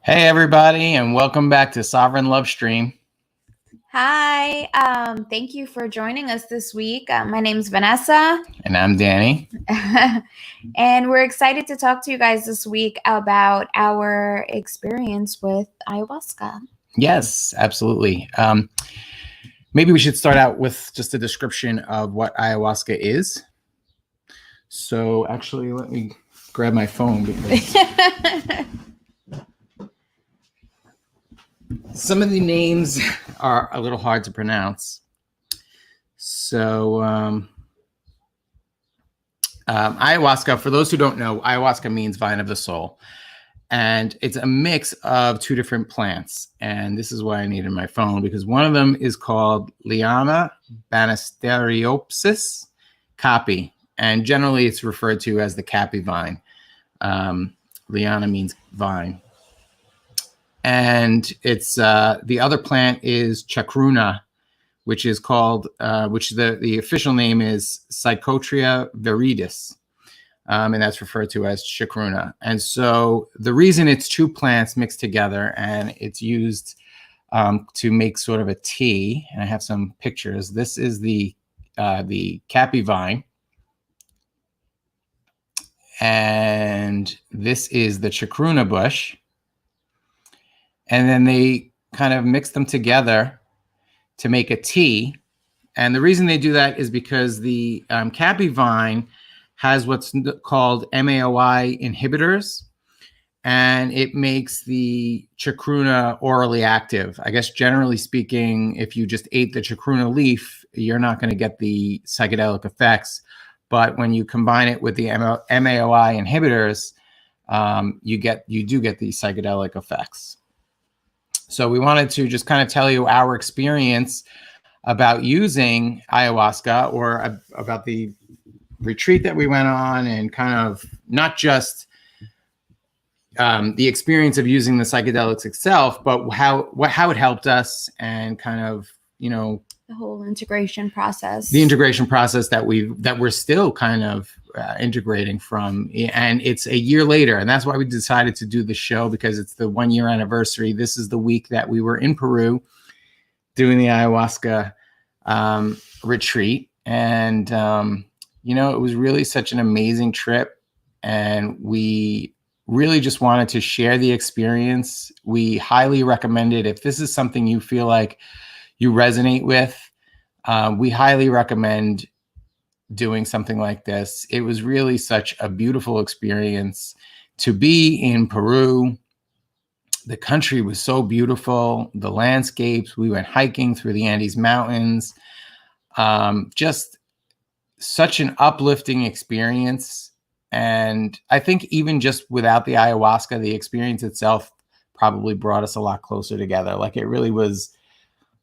Hey, everybody, and welcome back to Sovereign Lovestream. Hi, thank you for joining us this week. My name's Vanessa. And I'm Danny. And we're excited to talk to you guys this week about our experience with ayahuasca. Yes, absolutely. Maybe we should start out with just a description of what ayahuasca is. So actually, let me grab my phone because some of the names are a little hard to pronounce. So ayahuasca, for those who don't know, ayahuasca means vine of the soul. And it's a mix of two different plants. And this is why I needed my phone, because one of them is called Liana Banisteriopsis Capi. And generally it's referred to as the Capi vine. Liana means vine. And it's the other plant is chacruna, which is called, the official name is Psychotria viridis. And that's referred to as chacruna. And so the reason it's two plants mixed together and it's used to make sort of a tea, and I have some pictures. This is the Capi vine. And this is the chacruna bush. And then they kind of mix them together to make a tea. And the reason they do that is because the Capi vine has what's called MAOI inhibitors, and it makes the chacruna orally active. I guess generally speaking, if you just ate the chacruna leaf, you're not going to get the psychedelic effects. But when you combine it with the MAOI inhibitors, you do get these psychedelic effects. So we wanted to just kind of tell you our experience about using ayahuasca, or about the retreat that we went on, and kind of not just the experience of using the psychedelics itself, but how it helped us, and kind of, The whole integration process. The integration process that we're still kind of integrating from. And it's a year later, and that's why we decided to do the show, because it's the 1 year anniversary. This is the week that we were in Peru doing the ayahuasca retreat, and it was really such an amazing trip, and we really just wanted to share the experience. We highly recommend it. If this is something you feel like you resonate with, we highly recommend doing something like this. It was really such a beautiful experience to be in Peru. The country was so beautiful, the landscapes. We went hiking through the Andes Mountains. Just such an uplifting experience. And I think even just without the ayahuasca, the experience itself probably brought us a lot closer together. Like, it really was,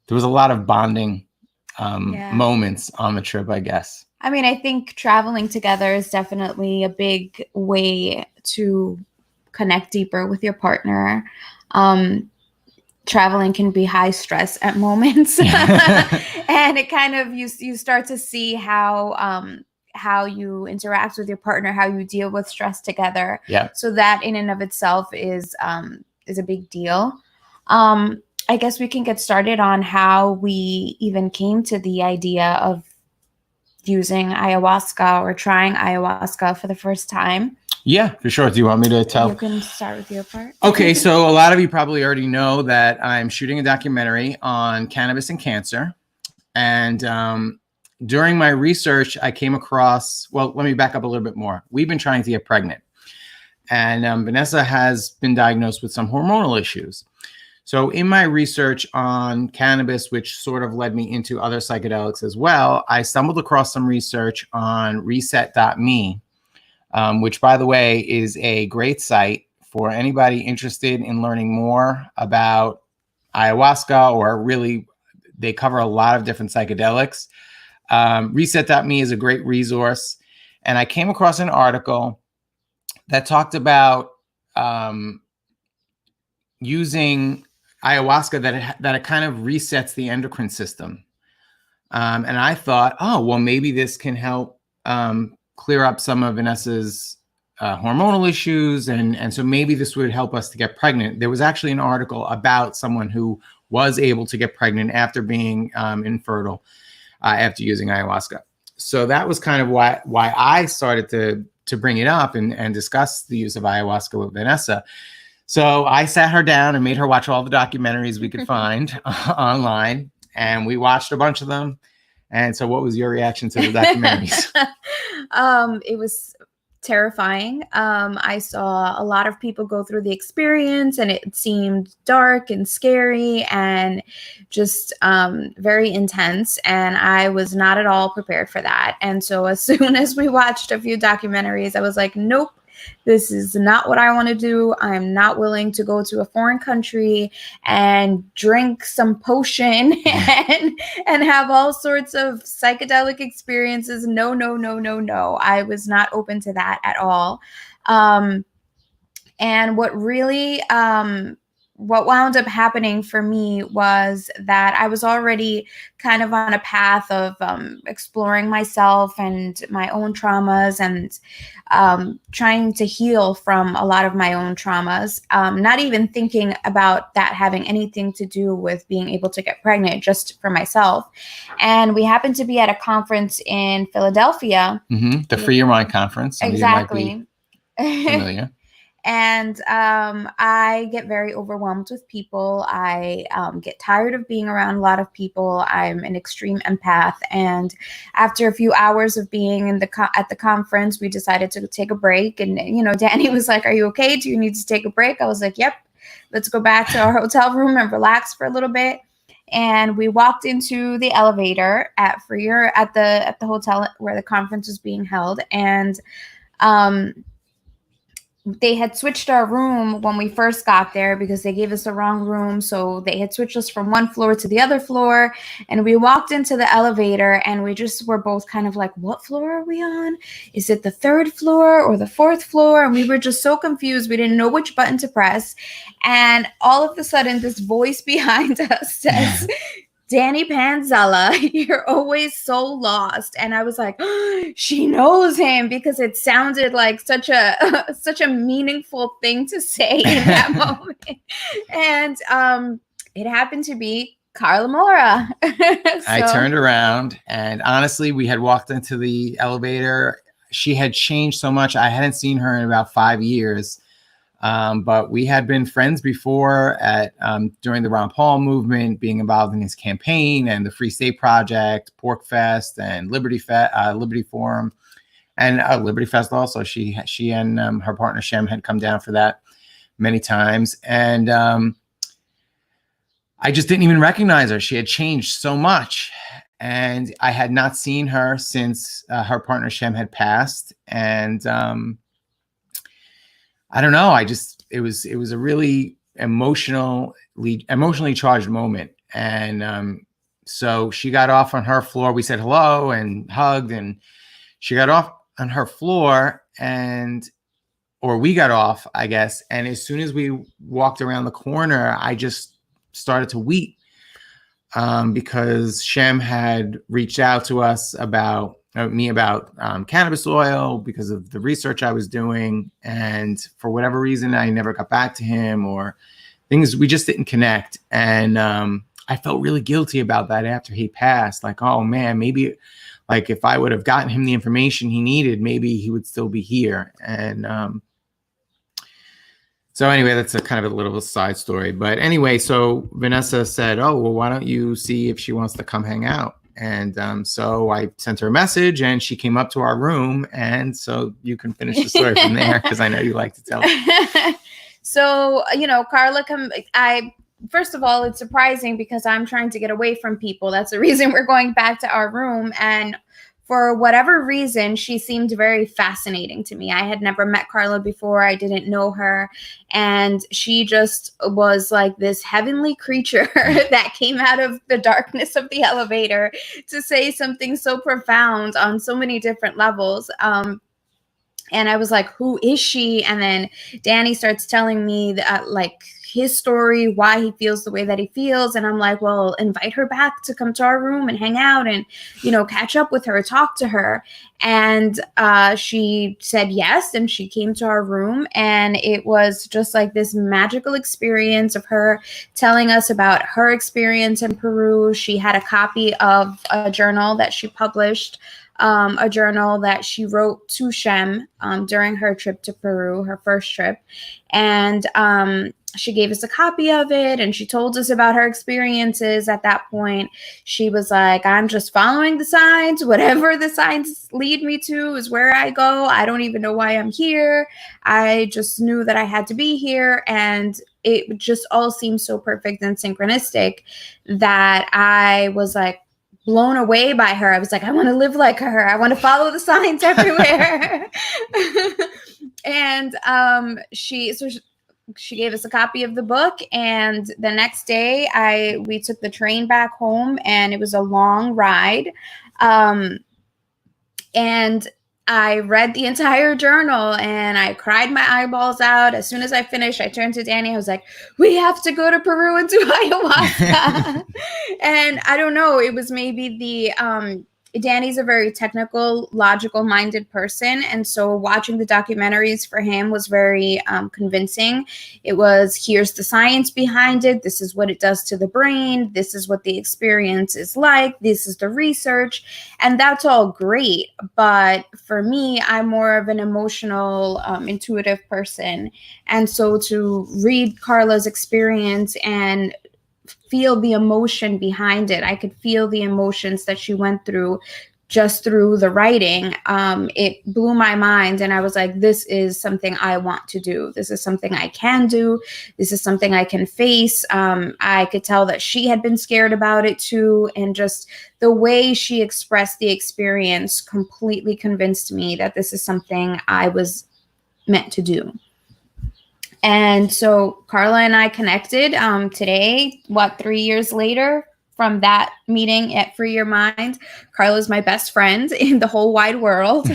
there was a lot of bonding moments on the trip, I guess. I mean, I think traveling together is definitely a big way to connect deeper with your partner. Traveling can be high stress at moments, and it kind of, you start to see how you interact with your partner, how you deal with stress together. Yeah. So that in and of itself is a big deal. I guess we can get started on how we even came to the idea of using ayahuasca or trying ayahuasca for the first time. Yeah, for sure. Do you want me to tell? You can start with your part. Okay, so a lot of you probably already know that I'm shooting a documentary on cannabis and cancer. And during my research, I came across, well, let me back up a little bit more. We've been trying to get pregnant. And Vanessa has been diagnosed with some hormonal issues. So in my research on cannabis, which sort of led me into other psychedelics as well, I stumbled across some research on reset.me, which, by the way, is a great site for anybody interested in learning more about ayahuasca, or really, they cover a lot of different psychedelics. Reset.me is a great resource. And I came across an article that talked about using ayahuasca, that it kind of resets the endocrine system. And I thought, oh, well, maybe this can help clear up some of Vanessa's hormonal issues, and so maybe this would help us to get pregnant. There was actually an article about someone who was able to get pregnant after being infertile after using ayahuasca. So that was kind of why I started to bring it up and discuss the use of ayahuasca with Vanessa. So I sat her down and made her watch all the documentaries we could find online, and we watched a bunch of them. And so what was your reaction to the documentaries? It was terrifying. I saw a lot of people go through the experience, and it seemed dark and scary and just very intense. And I was not at all prepared for that. And so as soon as we watched a few documentaries, I was like, nope. This is not what I want to do. I'm not willing to go to a foreign country and drink some potion and have all sorts of psychedelic experiences. No, no, no, no, no. I was not open to that at all. And what really, what wound up happening for me was that I was already kind of on a path of exploring myself and my own traumas and trying to heal from a lot of my own traumas, not even thinking about that having anything to do with being able to get pregnant, just for myself. And we happened to be at a conference in Philadelphia. Mm-hmm. The Free Your Mind conference. Exactly. Familiar. And I get very overwhelmed with people. I get tired of being around a lot of people. I'm an extreme empath. And after a few hours of being in at the conference, we decided to take a break. And, you know, Danny was like, "Are you okay? Do you need to take a break?" I was like, "Yep, let's go back to our hotel room and relax for a little bit." And we walked into the elevator at the hotel where the conference was being held. And they had switched our room when we first got there because they gave us the wrong room. So they had switched us from one floor to the other floor. And we walked into the elevator and we just were both kind of like, what floor are we on? Is it the third floor or the fourth floor? And we were just so confused. We didn't know which button to press. And all of a sudden, this voice behind us says, "Danny Panzella, you're always so lost." And I was like, oh, she knows him, because it sounded like such a meaningful thing to say in that moment. And it happened to be Carla Mora. I turned around, and honestly, we had walked into the elevator. She had changed so much. I hadn't seen her in about 5 years. But we had been friends before during the Ron Paul movement, being involved in his campaign and the Free State Project, Pork Fest, and Liberty Forum, and Liberty Fest also. She and her partner Shem had come down for that many times, and I just didn't even recognize her. She had changed so much, and I had not seen her since her partner Shem had passed, and I don't know. It was a really emotionally charged moment. And so she got off on her floor. We said hello and hugged, and she got off on her floor, or we got off, I guess. And as soon as we walked around the corner, I just started to weep because Shem had reached out to us about cannabis oil because of the research I was doing. And for whatever reason, I never got back to him, or things, we just didn't connect. And I felt really guilty about that after he passed. Like, oh man, maybe like if I would have gotten him the information he needed, maybe he would still be here. And so anyway, that's a kind of a little side story. But anyway, so Vanessa said, "Oh, well, why don't you see if she wants to come hang out?" And so I sent her a message, and she came up to our room. And so you can finish the story from there, because I know you like to tell it. So, you know, Carla, first of all, it's surprising because I'm trying to get away from people. That's the reason we're going back to our room. And for whatever reason, she seemed very fascinating to me. I had never met Carla before. I didn't know her. And she just was like this heavenly creature that came out of the darkness of the elevator to say something so profound on so many different levels. And I was like, who is she? And then Danny starts telling me that, like, his story, why he feels the way that he feels. And I'm like, well, invite her back to come to our room and hang out and, you know, catch up with her, talk to her. And she said yes, and she came to our room, and it was just like this magical experience of her telling us about her experience in Peru. She had a copy of a journal that she published, a journal that she wrote to Shem during her trip to Peru, her first trip. And she gave us a copy of it, and she told us about her experiences. At that point, she was like, I'm just following the signs. Whatever the signs lead me to is where I go. I don't even know why I'm here. I just knew that I had to be here. And it just all seemed so perfect and synchronistic that I was like blown away by her. I was like, I want to live like her. I want to follow the signs everywhere. And she gave us a copy of the book, and the next day we took the train back home, and it was a long ride. And I read the entire journal, and I cried my eyeballs out. As soon as I finished, I turned to Danny. I was like, we have to go to Peru and do ayahuasca. And I don't know, it was maybe Danny's a very technical, logical-minded person, and so watching the documentaries for him was very convincing. It was, here's the science behind it. This is what it does to the brain. This is what the experience is like. This is the research, and that's all great. But for me, I'm more of an emotional, intuitive person, and so to read Carla's experience and feel the emotion behind it. I could feel the emotions that she went through just through the writing. It blew my mind. And I was like, this is something I want to do. This is something I can do. This is something I can face. I could tell that she had been scared about it too. And just the way she expressed the experience completely convinced me that this is something I was meant to do. And so Carla and I connected today, 3 years later from that meeting at Free Your Mind. Carla's my best friend in the whole wide world.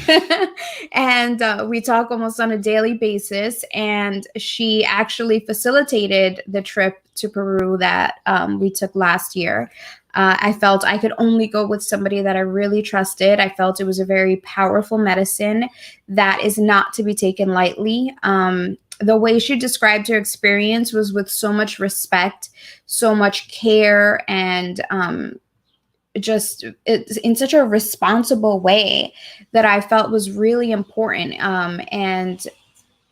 And we talk almost on a daily basis. And she actually facilitated the trip to Peru that we took last year. I felt I could only go with somebody that I really trusted. I felt it was a very powerful medicine that is not to be taken lightly. The way she described her experience was with so much respect, so much care, and just it's in such a responsible way that I felt was really important. And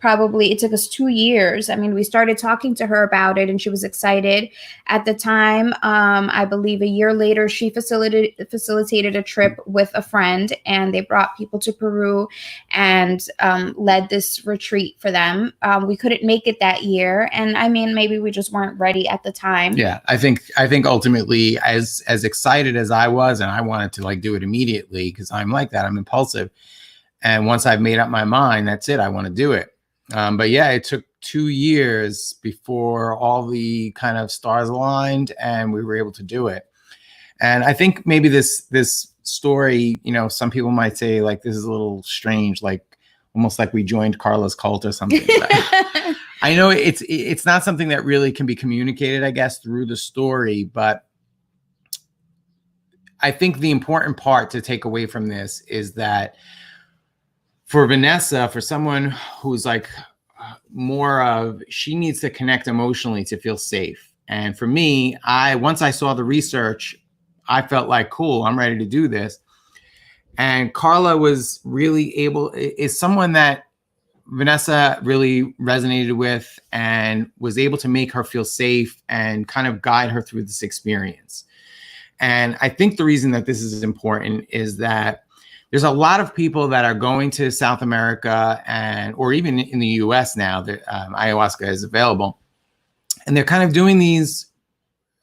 probably it took us 2 years. I mean, we started talking to her about it, and she was excited at the time. I believe a year later, she facilitated a trip with a friend, and they brought people to Peru and led this retreat for them. We couldn't make it that year, and I mean, maybe we just weren't ready at the time. Yeah, I think ultimately, as excited as I was, and I wanted to like do it immediately because I'm like that. I'm impulsive, and once I've made up my mind, that's it. I want to do it. But yeah, it took 2 years before all the kind of stars aligned and we were able to do it. And I think maybe this story, you know, some people might say like, this is a little strange, like almost like we joined Carla's cult or something. I know it's not something that really can be communicated, I guess, through the story, but I think the important part to take away from this is that for Vanessa, for someone who's like more of, she needs to connect emotionally to feel safe. And for me, once I saw the research, I felt like, cool, I'm ready to do this. And Carla was really is someone that Vanessa really resonated with and was able to make her feel safe and kind of guide her through this experience. And I think the reason that this is important is that there's a lot of people that are going to South America or even in the US now that ayahuasca is available. And they're kind of doing these,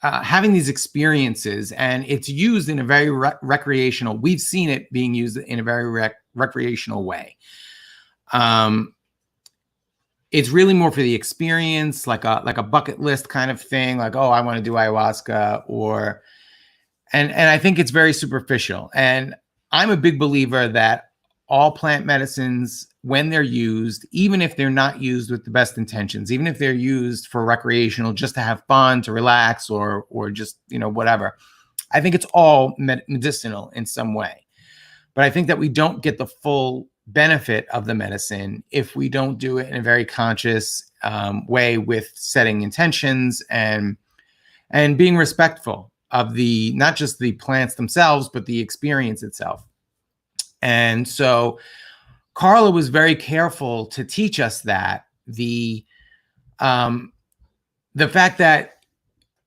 having these experiences, and it's used in a very recreational, we've seen it being used in a very recreational way. It's really more for the experience, like a bucket list kind of thing, like, oh, I want to do ayahuasca, and I think it's very superficial. And I'm a big believer that all plant medicines, when they're used, even if they're not used with the best intentions, even if they're used for recreational, just to have fun, to relax, or just, whatever, I think it's all medicinal in some way. But I think that we don't get the full benefit of the medicine if we don't do it in a very conscious way, with setting intentions and being respectful of not just the plants themselves, but the experience itself. And so Carla was very careful to teach us that the fact that,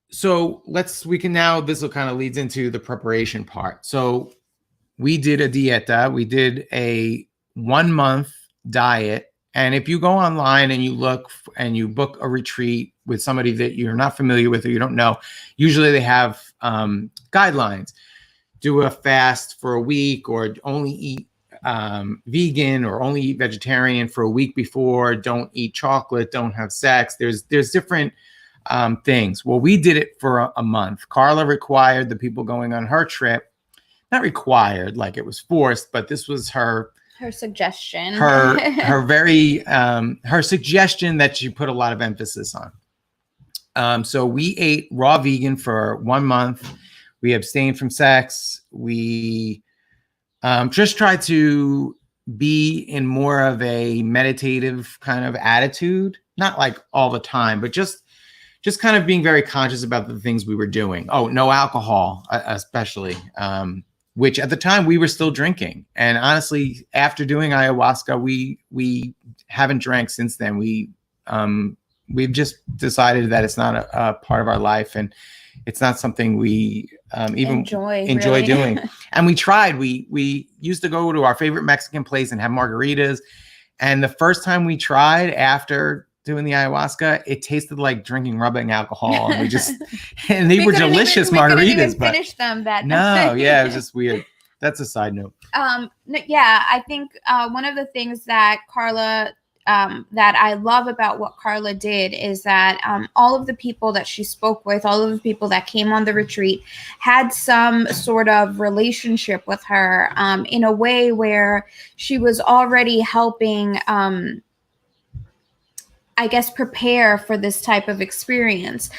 so we can now, this will kind of leads into the preparation part. So we did a dieta, we did a 1 month diet. And if you go online and you look and you book a retreat with somebody that you're not familiar with or you don't know, usually they have guidelines. Do a fast for a week, or only eat vegan, or only eat vegetarian for a week before. Don't eat chocolate. Don't have sex. There's different things. Well, we did it for a month. Carla required the people going on her trip, not required like it was forced, but this was her suggestion, her very her suggestion that she put a lot of emphasis on. So we ate raw vegan for 1 month. We abstained from sex. We just tried to be in more of a meditative kind of attitude, not like all the time, but just kind of being very conscious about the things we were doing. Oh, no alcohol, especially, which at the time we were still drinking. And honestly, after doing ayahuasca, we haven't drank since then. We've just decided that it's not a part of our life, and it's not something we even enjoy really doing. And we tried. We used to go to our favorite Mexican place and have margaritas. And the first time we tried after doing the ayahuasca, it tasted like drinking rubbing alcohol. And and they were delicious margaritas. We couldn't even finish them that night. No, yeah, it was just weird. That's a side note. Yeah, I think one of the things that Carla that I love about what Carla did is that all of the people that she spoke with, all of the people that came on the retreat, had some sort of relationship with her in a way where she was already helping, I guess, prepare for this type of experience.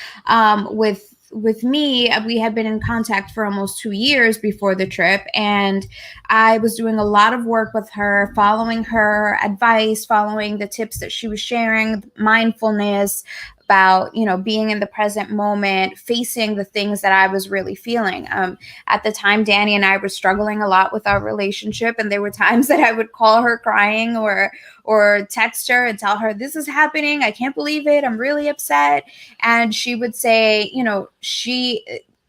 With me, we had been in contact for almost 2 years before the trip, and I was doing a lot of work with her, following her advice, following the tips that she was sharing, mindfulness, about, being in the present moment, facing the things that I was really feeling. At the time, Danny and I were struggling a lot with our relationship, and there were times that I would call her crying or text her and tell her, this is happening, I can't believe it, I'm really upset. And she would say,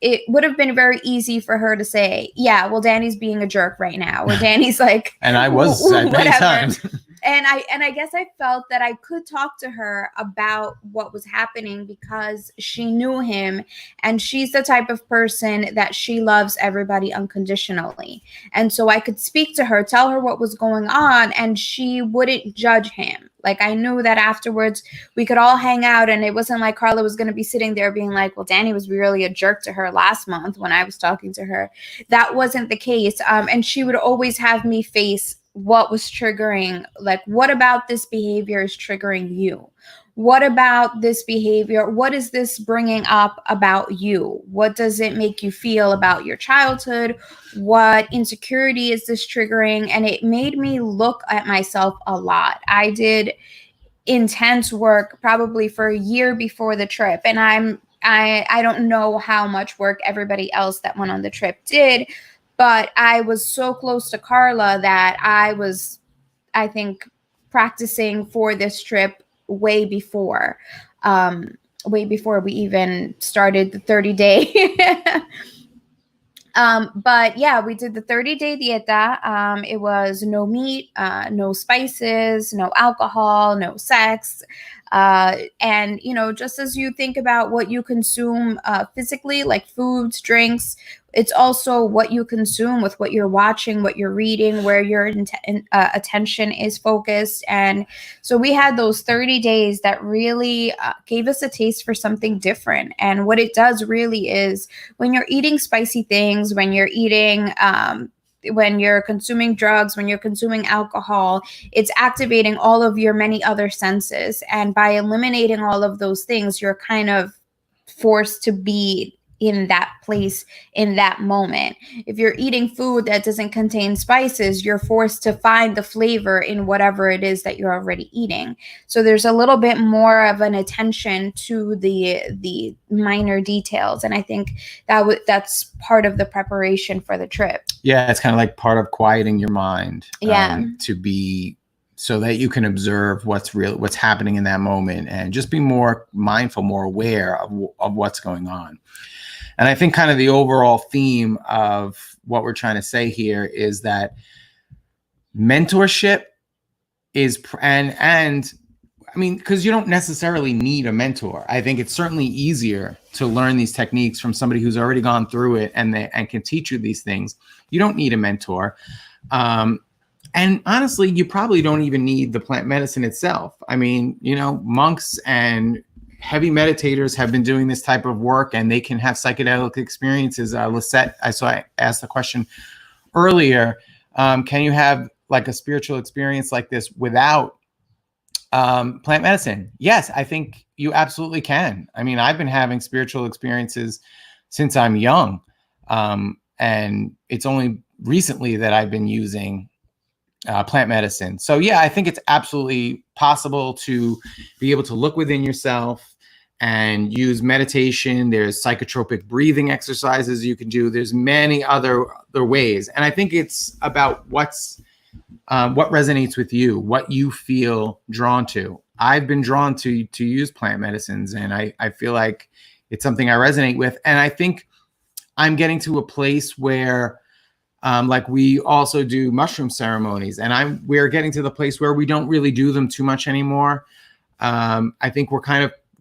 it would have been very easy for her to say, yeah, well, Danny's being a jerk right now, or Danny's like, and I was at many times. And I guess I felt that I could talk to her about what was happening because she knew him, and she's the type of person that she loves everybody unconditionally. And so I could speak to her, tell her what was going on, and she wouldn't judge him. Like, I knew that afterwards we could all hang out, and it wasn't like Carla was going to be sitting there being like, well, Danny was really a jerk to her last month when I was talking to her. That wasn't the case. And she would always have me face what was triggering, like, what about this behavior is triggering you? What about this behavior? What is this bringing up about you? What does it make you feel about your childhood? What insecurity is this triggering? And it made me look at myself a lot. I did intense work probably for a year before the trip. And I don't know how much work everybody else that went on the trip did, but I was so close to Carla that I was, I think, practicing for this trip way before we even started the 30-day. But yeah, we did the 30-day dieta. It was no meat, no spices, no alcohol, no sex. And, just as you think about what you consume physically, like foods, drinks, it's also what you consume with what you're watching, what you're reading, where your attention is focused. And so we had those 30 days that really gave us a taste for something different. And what it does really is when you're eating spicy things, when you're eating when you're consuming drugs, when you're consuming alcohol, it's activating all of your many other senses. And by eliminating all of those things, you're kind of forced to be in that place in that moment. If you're eating food that doesn't contain spices, you're forced to find the flavor in whatever it is that you're already eating. So there's a little bit more of an attention to the minor details, and I think that's part of the preparation for the trip. Yeah, it's kind of like part of quieting your mind. Yeah. To be so that you can observe what's happening in that moment, and just be more mindful, more aware of what's going on. And I think kind of the overall theme of what we're trying to say here is that mentorship is, and I mean, because you don't necessarily need a mentor. I think it's certainly easier to learn these techniques from somebody who's already gone through it and can teach you these things. You don't need a mentor. And honestly, you probably don't even need the plant medicine itself. I mean, monks and heavy meditators have been doing this type of work, and they can have psychedelic experiences. Lisette, I asked the question earlier, can you have like a spiritual experience like this without plant medicine? Yes, I think you absolutely can. I mean, I've been having spiritual experiences since I'm young. And it's only recently that I've been using plant medicine. So yeah, I think it's absolutely possible to be able to look within yourself and use meditation. There's psychotropic breathing exercises you can do. There's many other ways. And I think it's about what resonates with you, what you feel drawn to. I've been drawn to use plant medicines, and I feel like it's something I resonate with. And I think I'm getting to a place where like we also do mushroom ceremonies, and we're getting to the place where we don't really do them too much anymore. I think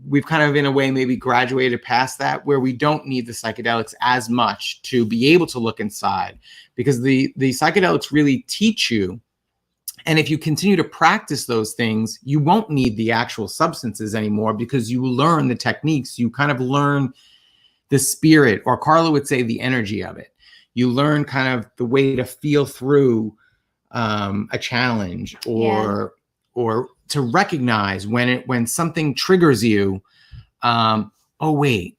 we've kind of in a way maybe graduated past that, where we don't need the psychedelics as much to be able to look inside, because the psychedelics really teach you. And if you continue to practice those things, you won't need the actual substances anymore, because you learn the techniques. You kind of learn the spirit, or Carla would say the energy of it. You learn kind of the way to feel through a challenge, or to recognize when something triggers you. Oh, wait,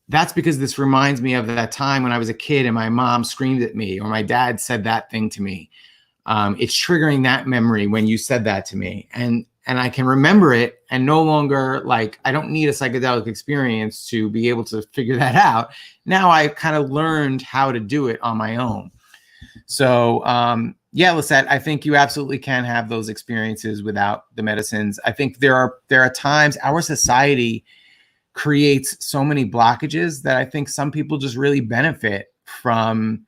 that's because this reminds me of that time when I was a kid and my mom screamed at me, or my dad said that thing to me. It's triggering that memory when you said that to me. And I can remember it, and no longer, like, I don't need a psychedelic experience to be able to figure that out. Now I kind of learned how to do it on my own. So, yeah, Lisette, I think you absolutely can have those experiences without the medicines. I think there are times our society creates so many blockages that I think some people just really benefit from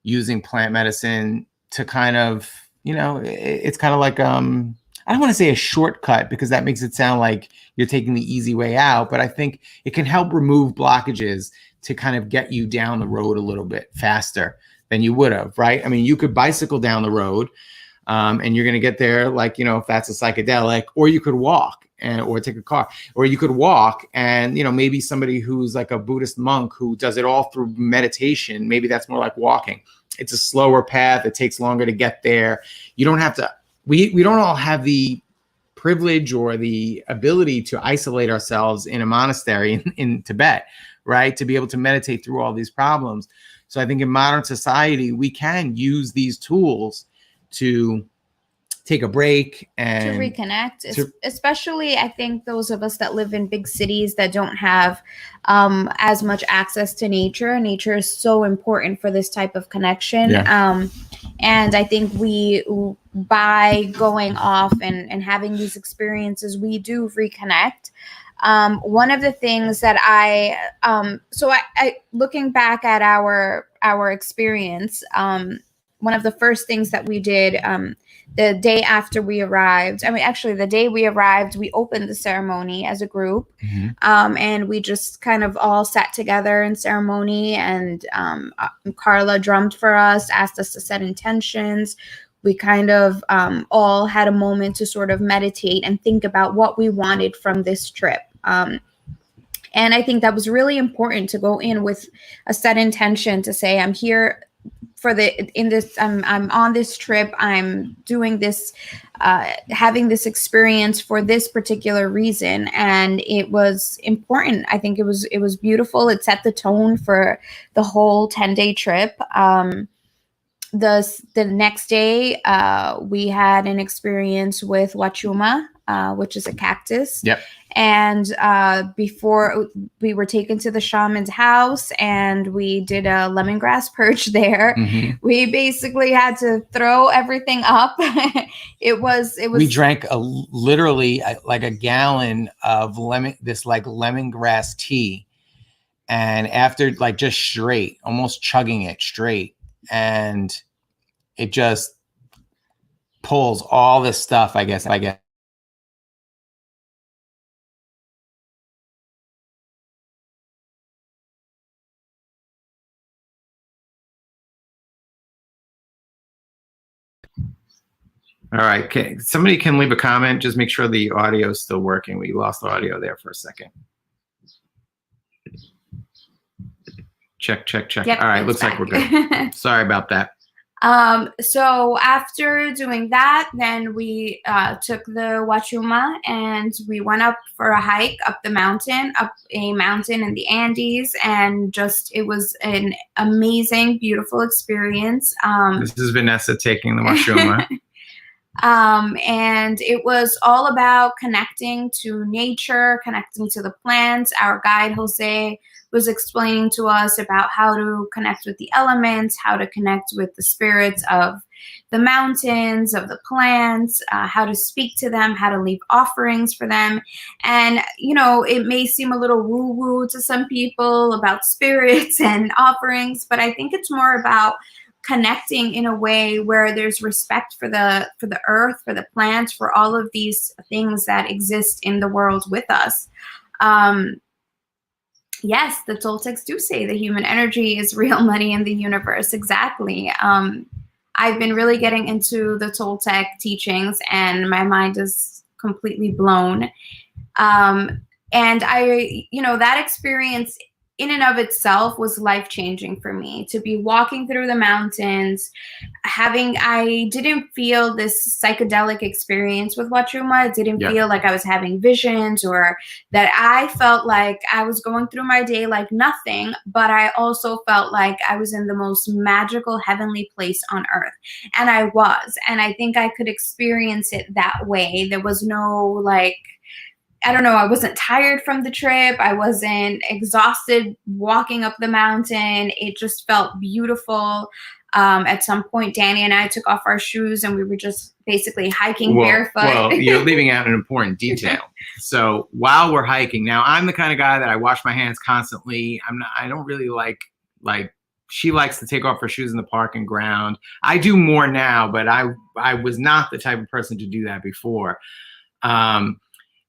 using plant medicine to kind of, it's kind of like, I don't want to say a shortcut, because that makes it sound like you're taking the easy way out, but I think it can help remove blockages to kind of get you down the road a little bit faster than you would have, right? I mean, you could bicycle down the road, and you're going to get there, like, if that's a psychedelic, or you could walk or take a car, or you could walk, and, maybe somebody who's like a Buddhist monk who does it all through meditation, maybe that's more like walking. It's a slower path. It takes longer to get there. You don't have to, we don't all have the privilege or the ability to isolate ourselves in a monastery in Tibet, right? To be able to meditate through all these problems. So I think in modern society, we can use these tools to take a break and to reconnect, especially I think those of us that live in big cities that don't have as much access to nature. Nature is so important for this type of connection. Yeah. And I think by going off and having these experiences, we do reconnect. One of the things that I looking back at our experience, one of the first things that we did, the day after we arrived, the day we arrived, we opened the ceremony as a group. Mm-hmm. And we just kind of all sat together in ceremony, and Carla drummed for us, asked us to set intentions. We kind of all had a moment to sort of meditate and think about what we wanted from this trip. And I think that was really important, to go in with a set intention, to say, I'm here I'm on this trip, I'm doing this, having this experience for this particular reason, and it was important. I think it was beautiful. It set the tone for the whole 10-day trip. The next day, we had an experience with Wachuma, which is a cactus. Yep. And before, we were taken to the shaman's house, and we did a lemongrass purge there. Mm-hmm. We basically had to throw everything up. It was. We drank literally like a gallon of lemongrass tea, and after like just straight, almost chugging it straight, and it just pulls all this stuff. I guess. All right. Okay. Somebody can leave a comment. Just make sure the audio is still working. We lost the audio there for a second. Check. Yep, all right. Looks back. like we're good. Sorry about that. So after doing that, then we took the Wachuma and we went up for a hike up a mountain in the Andes, and it was an amazing, beautiful experience. This is Vanessa taking the Wachuma. And it was all about connecting to nature, connecting to the plants. Our guide, Jose, was explaining to us about how to connect with the elements, how to connect with the spirits of the mountains, of the plants, how to speak to them, how to leave offerings for them. And, it may seem a little woo-woo to some people about spirits and offerings, but I think it's more about connecting in a way where there's respect for the earth, for the plants, for all of these things that exist in the world with us. Yes, the Toltecs do say the human energy is real money in the universe. Exactly. I've been really getting into the Toltec teachings, and my mind is completely blown. And that experience in and of itself was life-changing for me, to be walking through the mountains. I didn't feel this psychedelic experience with Wachuma. It didn't feel like I was having visions, or that I felt like I was going through my day like nothing, but I also felt like I was in the most magical, heavenly place on earth. And I was, and I think I could experience it that way. There was no I don't know, I wasn't tired from the trip. I wasn't exhausted walking up the mountain. It just felt beautiful. At some point, Danny and I took off our shoes and we were just basically hiking barefoot. Well, you're leaving out an important detail. So while we're hiking, now I'm the kind of guy that I wash my hands constantly. I don't really like she likes to take off her shoes in the park and ground. I do more now, but I was not the type of person to do that before.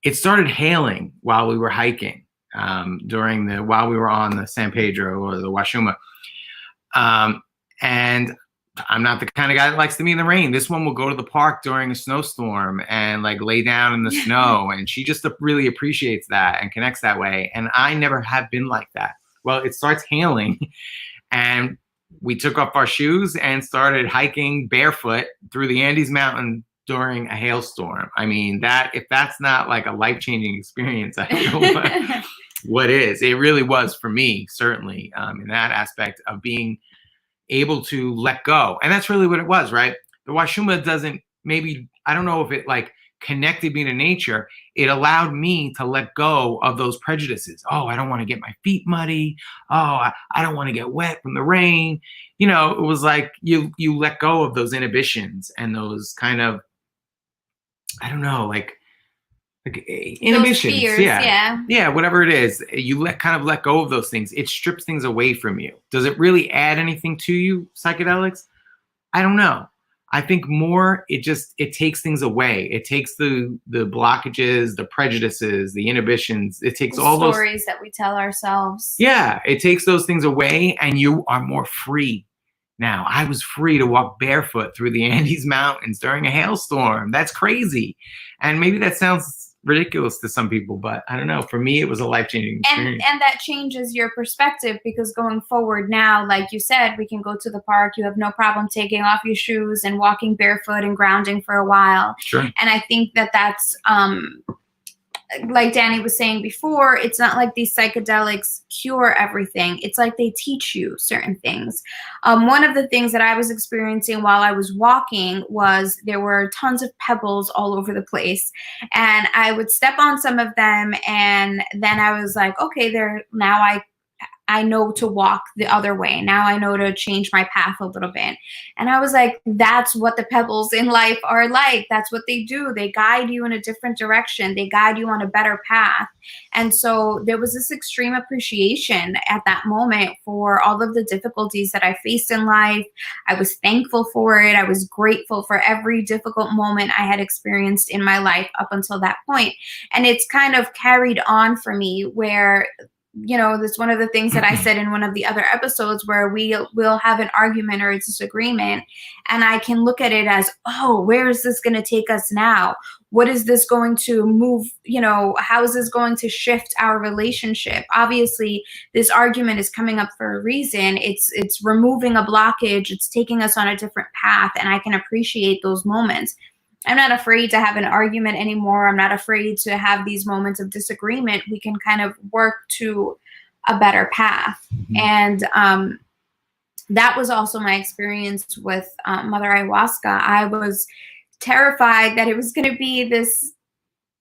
It started hailing while we were hiking, while we were on the San Pedro or the Wachuma. And I'm not the kind of guy that likes to be in the rain. This one will go to the park during a snowstorm and lay down in the snow. And she just really appreciates that and connects that way. And I never have been like that. Well, it starts hailing, and we took off our shoes and started hiking barefoot through the Andes Mountain during a hailstorm. I mean, if that's not a life-changing experience, I don't know what is. It really was for me, certainly, in that aspect of being able to let go. And that's really what it was, right? The Wachuma I don't know if it connected me to nature. It allowed me to let go of those prejudices. Oh, I don't want to get my feet muddy. Oh, I don't want to get wet from the rain. It was like you let go of those inhibitions and those kind of, I don't know, inhibitions. Fears, yeah, whatever it is, you let go of those things. It strips things away from you. Does it really add anything to you, psychedelics? I don't know. I think more it takes things away. It takes the blockages, the prejudices, the inhibitions. It takes all those stories that we tell ourselves. Yeah, it takes those things away, and you are more free. Now, I was free to walk barefoot through the Andes Mountains during a hailstorm. That's crazy. And maybe that sounds ridiculous to some people, but I don't know. For me, it was a life-changing experience. And that changes your perspective, because going forward now, like you said, we can go to the park. You have no problem taking off your shoes and walking barefoot and grounding for a while. Sure. And I think that that's, like Danny was saying before, it's not like these psychedelics cure everything. It's like they teach you certain things. One of the things that I was experiencing while I was walking was there were tons of pebbles all over the place. And I would step on some of them, and then I was like, okay, now I know to walk the other way. Now I know to change my path a little bit. And I was like, that's what the pebbles in life are like. That's what they do. They guide you in a different direction. They guide you on a better path. And so there was this extreme appreciation at that moment for all of the difficulties that I faced in life. I was thankful for it. I was grateful for every difficult moment I had experienced in my life up until that point. And it's kind of carried on for me where, you know, that's one of the things that I said in one of the other episodes, where we'll have an argument or a disagreement, and I can look at it as, oh, where is this going to take us now? What is this going to move? You know, how is this going to shift our relationship? Obviously, this argument is coming up for a reason. It's removing a blockage. It's taking us on a different path, and I can appreciate those moments. I'm not afraid to have an argument anymore. I'm not afraid to have these moments of disagreement. We can kind of work to a better path. Mm-hmm. And that was also my experience with Mother Ayahuasca. I was terrified that it was going to be this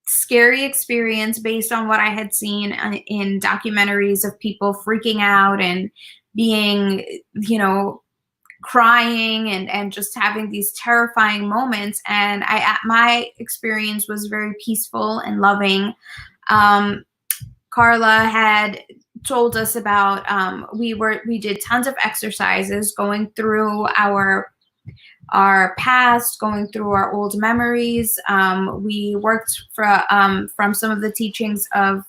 scary experience based on what I had seen in documentaries of people freaking out and being, you know, crying and just having these terrifying moments. And my experience was very peaceful and loving. Carla had told us about, we did tons of exercises going through our past, going through our old memories. We worked from some of the teachings of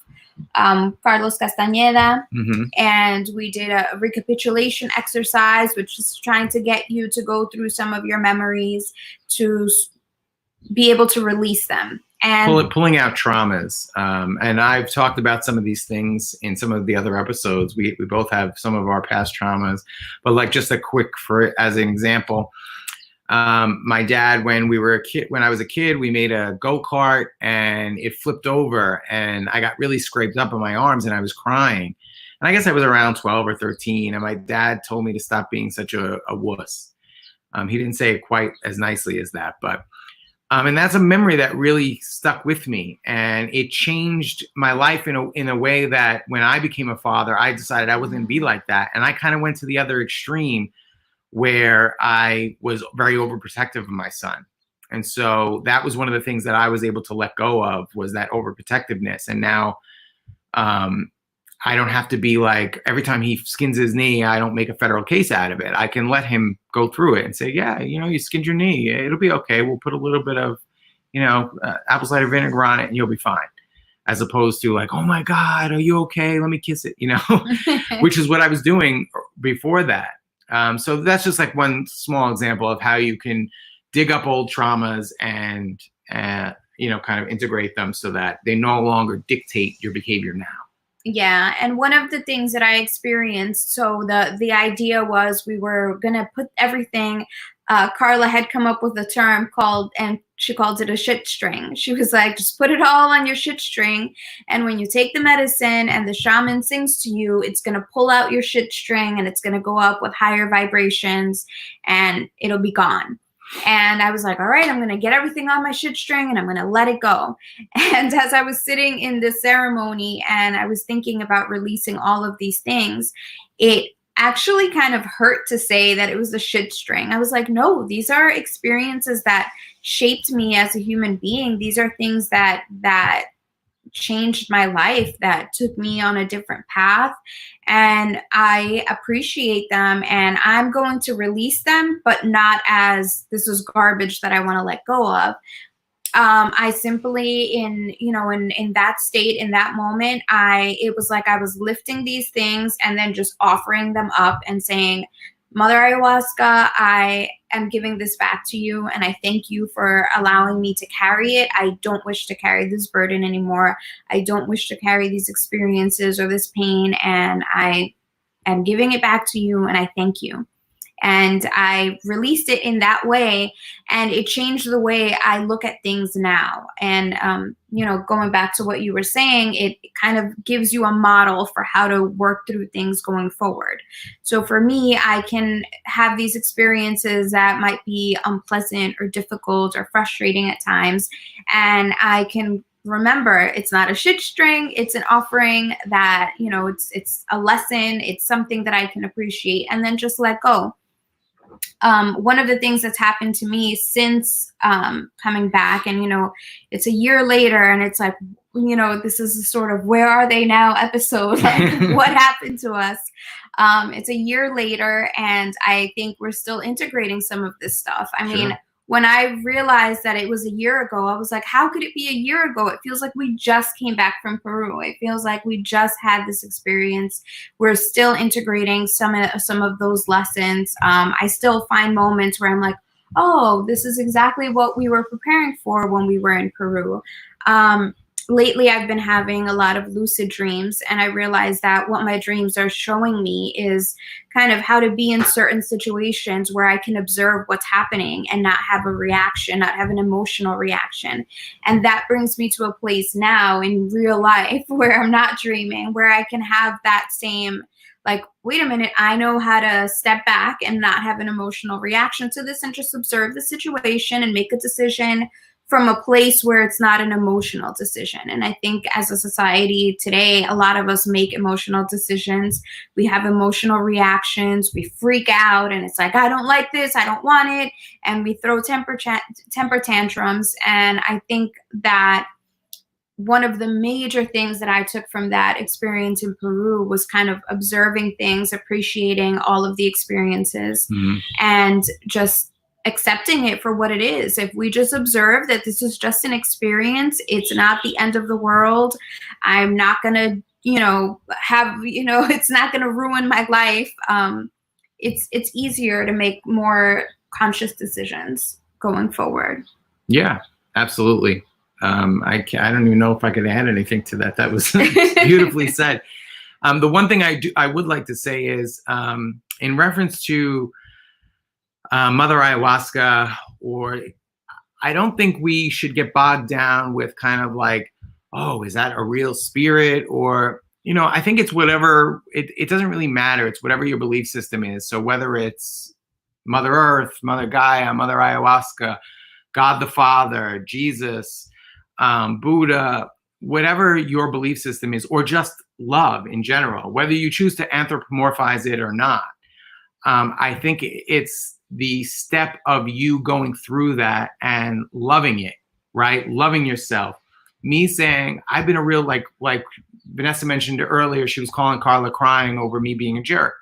Carlos Castañeda, mm-hmm. and we did a recapitulation exercise, which is trying to get you to go through some of your memories to be able to release them. And pulling out traumas. And I've talked about some of these things in some of the other episodes. We both have some of our past traumas, but like just a quick, as an example, my dad, when I was a kid, we made a go-kart and it flipped over and I got really scraped up on my arms and I was crying. And I guess I was around 12 or 13. And my dad told me to stop being such a wuss. He didn't say it quite as nicely as that, but, and that's a memory that really stuck with me. And it changed my life in a way that when I became a father, I decided I wasn't going to be like that. And I kind of went to the other extreme, where I was very overprotective of my son. And so that was one of the things that I was able to let go of, was that overprotectiveness. And now I don't have to be like, every time he skins his knee, I don't make a federal case out of it. I can let him go through it and say, yeah, you know, you skinned your knee. It'll be okay. We'll put a little bit of, you know, apple cider vinegar on it and you'll be fine. As opposed to like, oh my God, are you okay? Let me kiss it, you know, which is what I was doing before that. So that's just like one small example of how you can dig up old traumas and, you know, kind of integrate them so that they no longer dictate your behavior now. Yeah. And one of the things that I experienced, so the idea was we were going to put everything, Carla had come up with a term and she called it a shit string. She was like, just put it all on your shit string. And when you take the medicine and the shaman sings to you, it's going to pull out your shit string and it's going to go up with higher vibrations and it'll be gone. And I was like, all right, I'm going to get everything on my shit string and I'm going to let it go. And as I was sitting in this ceremony and I was thinking about releasing all of these things, it actually kind of hurt to say that it was a shit string. I was like, no, these are experiences that shaped me as a human being. These are things that changed my life, that took me on a different path, and I appreciate them, and I'm going to release them, but not as this is garbage that I want to let go of. I simply, in that state, in that moment, it was like I was lifting these things and then just offering them up and saying, Mother Ayahuasca, I am giving this back to you, and I thank you for allowing me to carry it. I don't wish to carry this burden anymore. I don't wish to carry these experiences or this pain, and I am giving it back to you, and I thank you. And I released it in that way, and it changed the way I look at things now. And, you know, going back to what you were saying, it kind of gives you a model for how to work through things going forward. So for me, I can have these experiences that might be unpleasant or difficult or frustrating at times, and I can remember it's not a shit string, it's an offering that, you know, it's a lesson, it's something that I can appreciate, and then just let go. One of the things that's happened to me since coming back, and, you know, it's a year later, and it's like, you know, this is a sort of where are they now episode. Like, what happened to us? It's a year later, and I think we're still integrating some of this stuff. I mean, when I realized that it was a year ago, I was like, how could it be a year ago? It feels like we just came back from Peru. It feels like we just had this experience. We're still integrating some of those lessons. I still find moments where I'm like, oh, this is exactly what we were preparing for when we were in Peru. Lately, I've been having a lot of lucid dreams, and I realized that what my dreams are showing me is kind of how to be in certain situations where I can observe what's happening and not have a reaction, not have an emotional reaction. And that brings me to a place now in real life where I'm not dreaming, where I can have that same, like, wait a minute, I know how to step back and not have an emotional reaction to this and just observe the situation and make a decision from a place where it's not an emotional decision. And I think as a society today, a lot of us make emotional decisions. We have emotional reactions. We freak out, and it's like, I don't like this, I don't want it. And we throw temper tantrums. And I think that one of the major things that I took from that experience in Peru was kind of observing things, appreciating all of the experiences, and just accepting it for what it is. If we just observe that this is just an experience, it's not the end of the world. I'm not going to, you know, have, you know, it's not going to ruin my life. It's easier to make more conscious decisions going forward. Yeah, absolutely. I don't even know if I could add anything to that. That was beautifully said. The one thing I would like to say is, in reference to Mother Ayahuasca, or I don't think we should get bogged down with kind of like, oh, is that a real spirit? Or, you know, I think it's whatever, it doesn't really matter. It's whatever your belief system is. So whether it's Mother Earth, Mother Gaia, Mother Ayahuasca, God the Father, Jesus, Buddha, whatever your belief system is, or just love in general, whether you choose to anthropomorphize it or not. I think it's the step of you going through that and loving it, right? Loving yourself. Me saying, I've been a real, like Vanessa mentioned earlier, she was calling Carla crying over me being a jerk.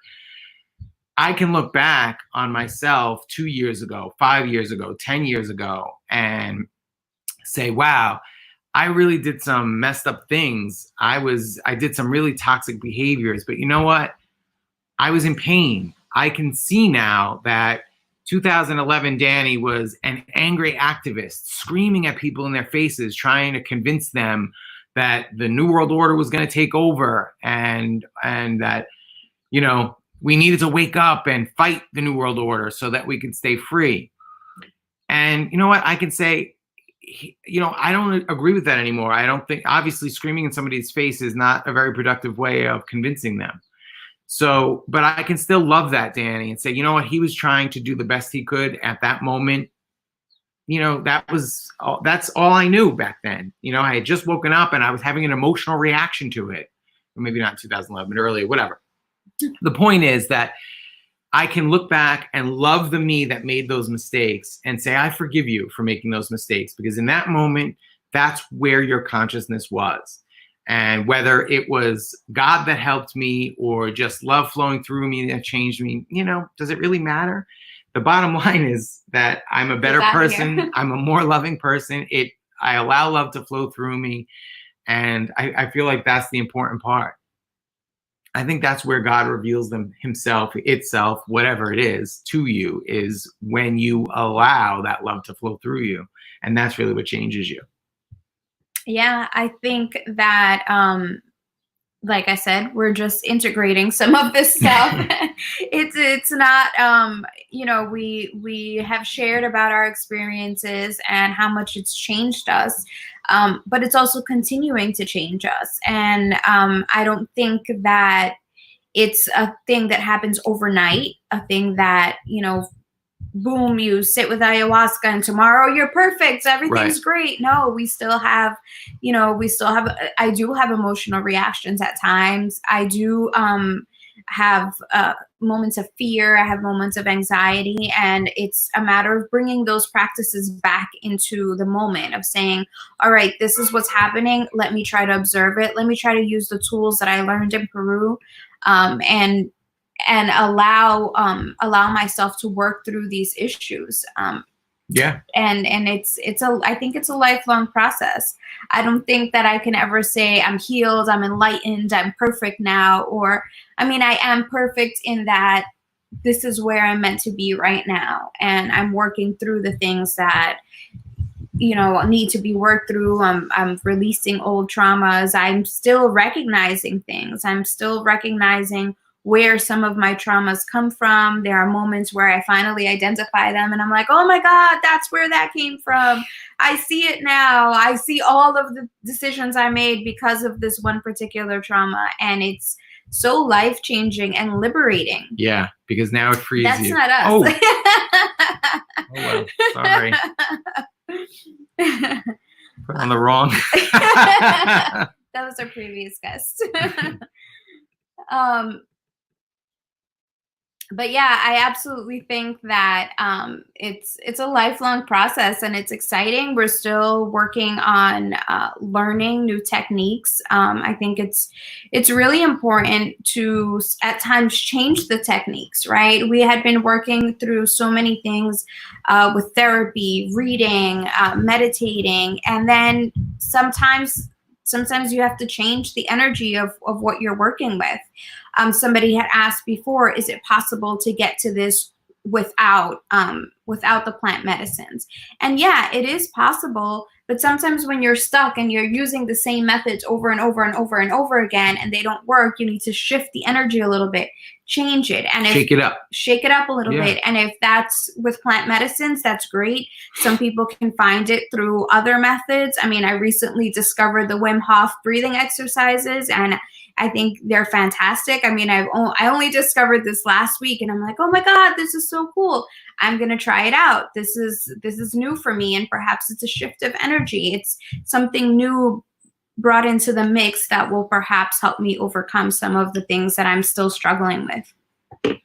I can look back on myself 2 years ago, 5 years ago, 10 years ago, and say, wow, I really did some messed up things. I did some really toxic behaviors, but you know what? I was in pain. I can see now that 2011 Danny was an angry activist screaming at people in their faces, trying to convince them that the New World Order was going to take over, and that, you know, we needed to wake up and fight the New World Order so that we could stay free. And you know what? I can say, you know, I don't agree with that anymore. I don't think, obviously, screaming in somebody's face is not a very productive way of convincing them. So, but I can still love that Danny and say, you know what, he was trying to do the best he could at that moment. You know, that's all I knew back then. You know, I had just woken up and I was having an emotional reaction to it. Or maybe not 2011, but earlier, whatever. The point is that I can look back and love the me that made those mistakes and say, I forgive you for making those mistakes, because in that moment, that's where your consciousness was. And whether it was God that helped me or just love flowing through me that changed me, you know, does it really matter? The bottom line is that I'm a better person. I'm a more loving person. I allow love to flow through me. And I feel like that's the important part. I think that's where God reveals himself, itself, whatever it is to you, is when you allow that love to flow through you. And that's really what changes you. Yeah, I think that, like I said, we're just integrating some of this stuff. It's not, we have shared about our experiences and how much it's changed us, but it's also continuing to change us. And I don't think that it's a thing that happens overnight, a thing that, boom, you sit with ayahuasca and tomorrow you're perfect, everything's great. No, we still have, I do have emotional reactions at times. I do have moments of fear. I have moments of anxiety, and it's a matter of bringing those practices back into the moment of saying, all right, this is what's happening. Let me try to observe it. Let me try to use the tools that I learned in Peru, and allow myself to work through these issues. And I think it's a lifelong process. I don't think that I can ever say I'm healed, I'm enlightened, I'm perfect now. Or, I am perfect in that this is where I'm meant to be right now. And I'm working through the things that, need to be worked through. I'm releasing old traumas. I'm still recognizing things. I'm still recognizing where some of my traumas come from. There are moments where I finally identify them and I'm like, oh my God, that's where that came from. I see it now. I see all of the decisions I made because of this one particular trauma. And it's so life-changing and liberating. Yeah, because now it frees That's you. Not us. Oh, well, sorry. Put on the wrong. That was our previous guest. But yeah, I absolutely think that it's a lifelong process, and it's exciting. We're still working on learning new techniques. I think it's really important to at times change the techniques, right? We had been working through so many things with therapy, reading, meditating, and then sometimes you have to change the energy of what you're working with. Somebody had asked before, is it possible to get to this without the plant medicines? And yeah, it is possible. But sometimes when you're stuck and you're using the same methods over and over and over and over again, and they don't work, you need to shift the energy a little bit, change it, and shake it up a little bit. And if that's with plant medicines, that's great. Some people can find it through other methods. I recently discovered the Wim Hof breathing exercises, and I think they're fantastic. I only discovered this last week, and I'm like, oh my God, this is so cool. I'm going to try it out. This is new for me, and perhaps it's a shift of energy. It's something new brought into the mix that will perhaps help me overcome some of the things that I'm still struggling with.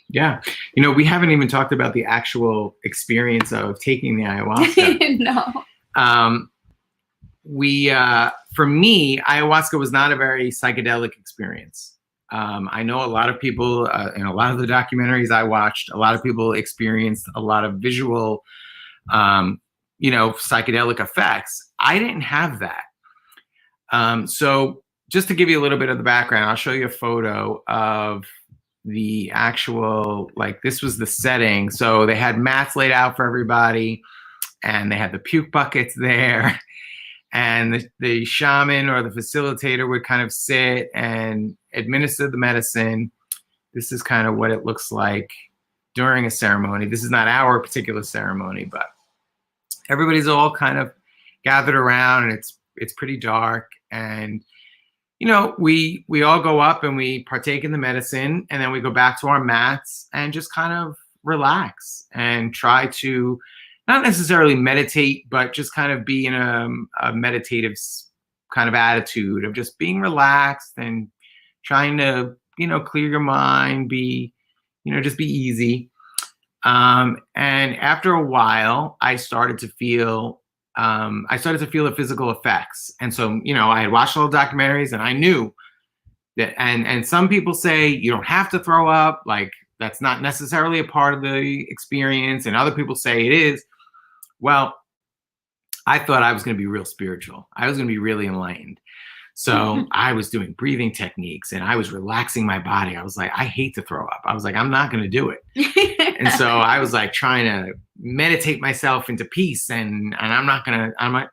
Yeah. We haven't even talked about the actual experience of taking the ayahuasca. No. For me, ayahuasca was not a very psychedelic experience. I know a lot of people, in a lot of the documentaries I watched, a lot of people experienced a lot of visual, psychedelic effects. I didn't have that. So just to give you a little bit of the background, I'll show you a photo of the actual, this was the setting. So they had mats laid out for everybody, and they had the puke buckets there. And the shaman or the facilitator would kind of sit and administer the medicine. This is kind of what it looks like during a ceremony. This is not our particular ceremony, but everybody's all kind of gathered around, and it's pretty dark. And, we all go up and we partake in the medicine, and then we go back to our mats and just kind of relax and try to not necessarily meditate, but just kind of be in a meditative kind of attitude of just being relaxed and trying to, clear your mind, just be easy. And after a while, I started to feel the physical effects. And so, I had watched all the documentaries, and I knew that, and some people say you don't have to throw up, that's not necessarily a part of the experience. And other people say it is. Well, I thought I was going to be real spiritual. I was going to be really enlightened. So I was doing breathing techniques and I was relaxing my body. I was like, I hate to throw up. I was like, I'm not going to do it. And so I was like trying to meditate myself into peace, and I'm not going to,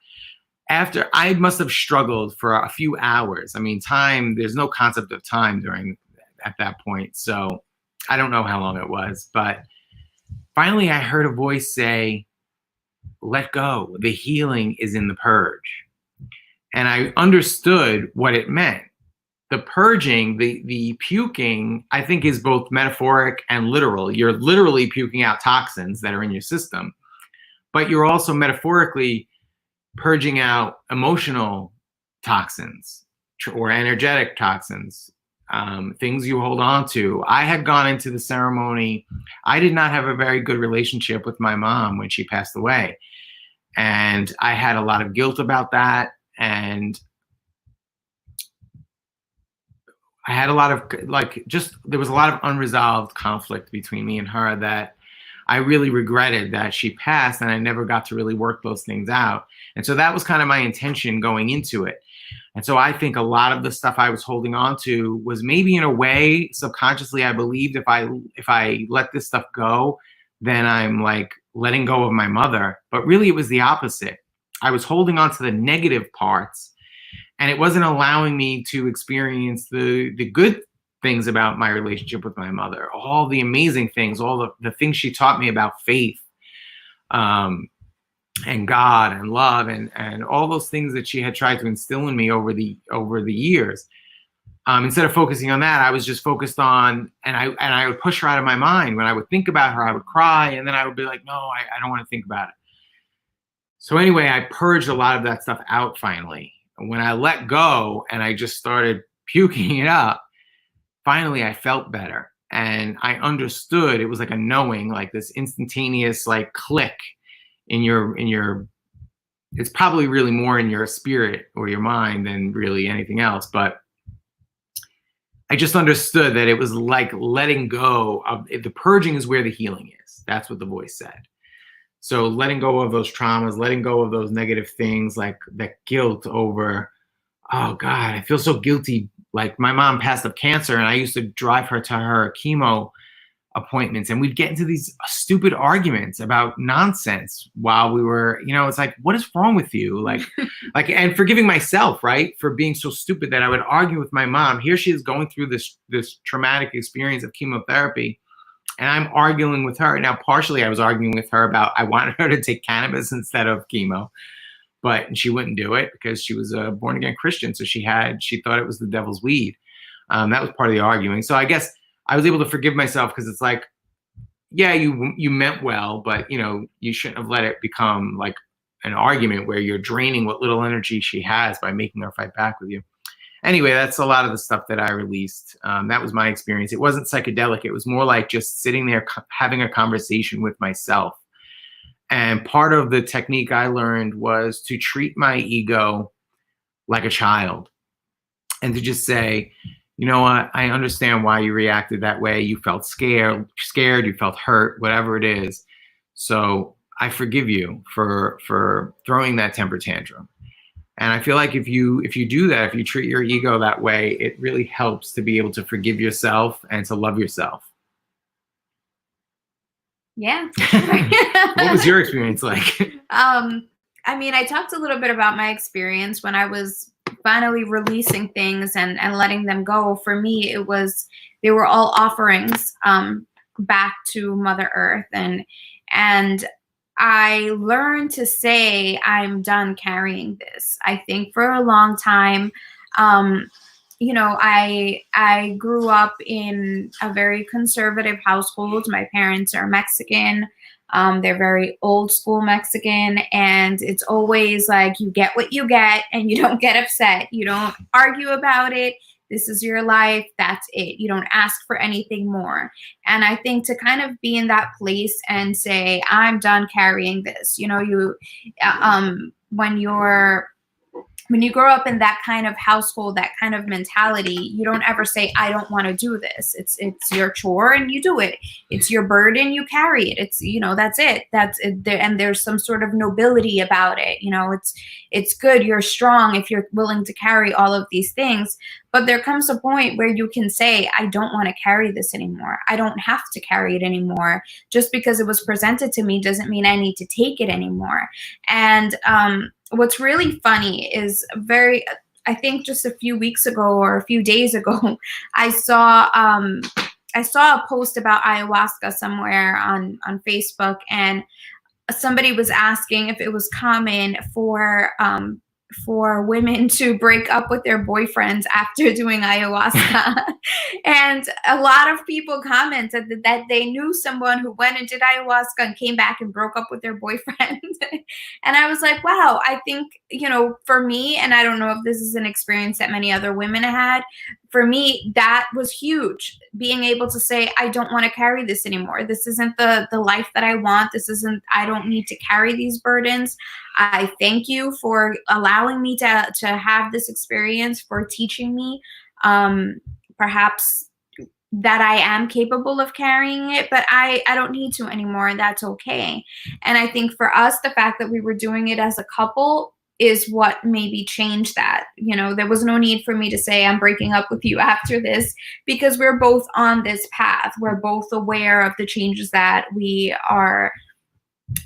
after I must have struggled for a few hours. I mean, time, there's no concept of time at that point. So I don't know how long it was, but finally I heard a voice say, let go. The healing is in the purge. And I understood what it meant. The purging, the puking, I think is both metaphoric and literal. You're literally puking out toxins that are in your system, but you're also metaphorically purging out emotional toxins or energetic toxins, things you hold on to. I had gone into the ceremony. I did not have a very good relationship with my mom when she passed away. And I had a lot of guilt about that. And I had a lot of there was a lot of unresolved conflict between me and her that I really regretted that she passed, and I never got to really work those things out. And so that was kind of my intention going into it. And so I think a lot of the stuff I was holding on to was maybe in a way, subconsciously, I believed if I let this stuff go, then I'm like letting go of my mother. But really it was the opposite. I was holding on to the negative parts, and it wasn't allowing me to experience the good things about my relationship with my mother, all the amazing things, all the things she taught me about faith, and God and love, and all those things that she had tried to instill in me over the years. Instead of focusing on that, I was just focused on, and I would push her out of my mind. When I would think about her, I would cry, and then I would be like, no, I don't want to think about it. So anyway, I purged a lot of that stuff out finally. And when I let go and I just started puking it up, finally I felt better. And I understood. It was like a knowing, like this instantaneous like click in your it's probably really more in your spirit or your mind than really anything else. But I just understood that it was like letting go of the purging is where the healing is. That's what the voice said. So letting go of those traumas, letting go of those negative things, like that guilt over, oh God, I feel so guilty. Like my mom passed of cancer, and I used to drive her to her chemo appointments, and we'd get into these stupid arguments about nonsense while we were, it's like, what is wrong with you? Like, and forgiving myself, right, for being so stupid that I would argue with my mom. Here she is going through this traumatic experience of chemotherapy, and I'm arguing with her. Now, partially I was arguing with her about, I wanted her to take cannabis instead of chemo, but she wouldn't do it because she was a born again Christian. So she thought it was the devil's weed. That was part of the arguing. So I guess I was able to forgive myself, because it's like, yeah, you meant well, but you shouldn't have let it become like an argument where you're draining what little energy she has by making her fight back with you. Anyway, that's a lot of the stuff that I released. That was my experience. It wasn't psychedelic. It was more like just sitting there having a conversation with myself. And part of the technique I learned was to treat my ego like a child, and to just say, you know what, I understand why you reacted that way. You felt scared, you felt hurt, whatever it is. So I forgive you for throwing that temper tantrum. And I feel like if you do that, if you treat your ego that way, it really helps to be able to forgive yourself and to love yourself. Yeah. What was your experience like? I mean, I talked a little bit about my experience when I was finally releasing things and letting them go. For me, they were all offerings back to Mother Earth, and I learned to say, I'm done carrying this. I think for a long time, I grew up in a very conservative household. My parents are Mexican. They're very old school Mexican, and it's always like, you get what you get and you don't get upset. You don't argue about it. This is your life. That's it. You don't ask for anything more. And I think to kind of be in that place and say, I'm done carrying this, when you're when you grow up in that kind of household, that kind of mentality, you don't ever say, I don't want to do this. It's your chore and you do it. It's your burden, you carry it. It's, you know, that's it. That's it. And there's some sort of nobility about it. You know, it's good. You're strong if you're willing to carry all of these things. But there comes a point where you can say, I don't want to carry this anymore. I don't have to carry it anymore. Just because it was presented to me doesn't mean I need to take it anymore. And, what's really funny is I think just a few weeks ago or a few days ago, I saw a post about ayahuasca somewhere on Facebook, and somebody was asking if it was common for women to break up with their boyfriends after doing ayahuasca. And a lot of people commented that they knew someone who went and did ayahuasca and came back and broke up with their boyfriend. And I was like, wow, I think, you know, for me, and I don't know if this is an experience that many other women had, for me, that was huge. Being able to say, I don't want to carry this anymore. This isn't the life that I want. I don't need to carry these burdens. I thank you for allowing me to have this experience, for teaching me perhaps that I am capable of carrying it, but I don't need to anymore, and that's okay. And I think for us, the fact that we were doing it as a couple is what maybe changed that. You know, there was no need for me to say I'm breaking up with you after this, because we're both on this path. We're both aware of the changes that we are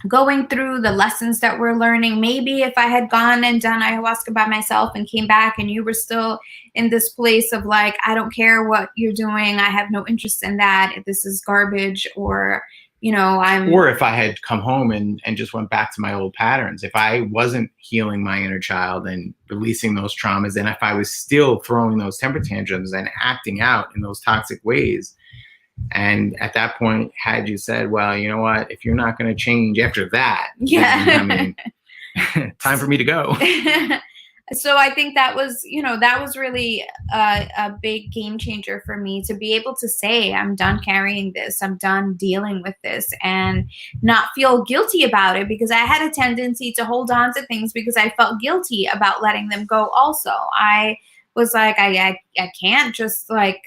going through, the lessons that we're learning. Maybe if I had gone and done ayahuasca by myself and came back and you were still in this place of like, I don't care what you're doing, I have no interest in that, if this is garbage, or, you know, or if I had come home and just went back to my old patterns, if I wasn't healing my inner child and releasing those traumas, and if I was still throwing those temper tantrums and acting out in those toxic ways. And at that point, had you said, well, you know what, if you're not going to change after that, yeah, then, I mean, time for me to go. So I think that was, you know, that was really a big game changer for me, to be able to say, I'm done carrying this, I'm done dealing with this, and not feel guilty about it, because I had a tendency to hold on to things because I felt guilty about letting them go also. I was like, I can't just like,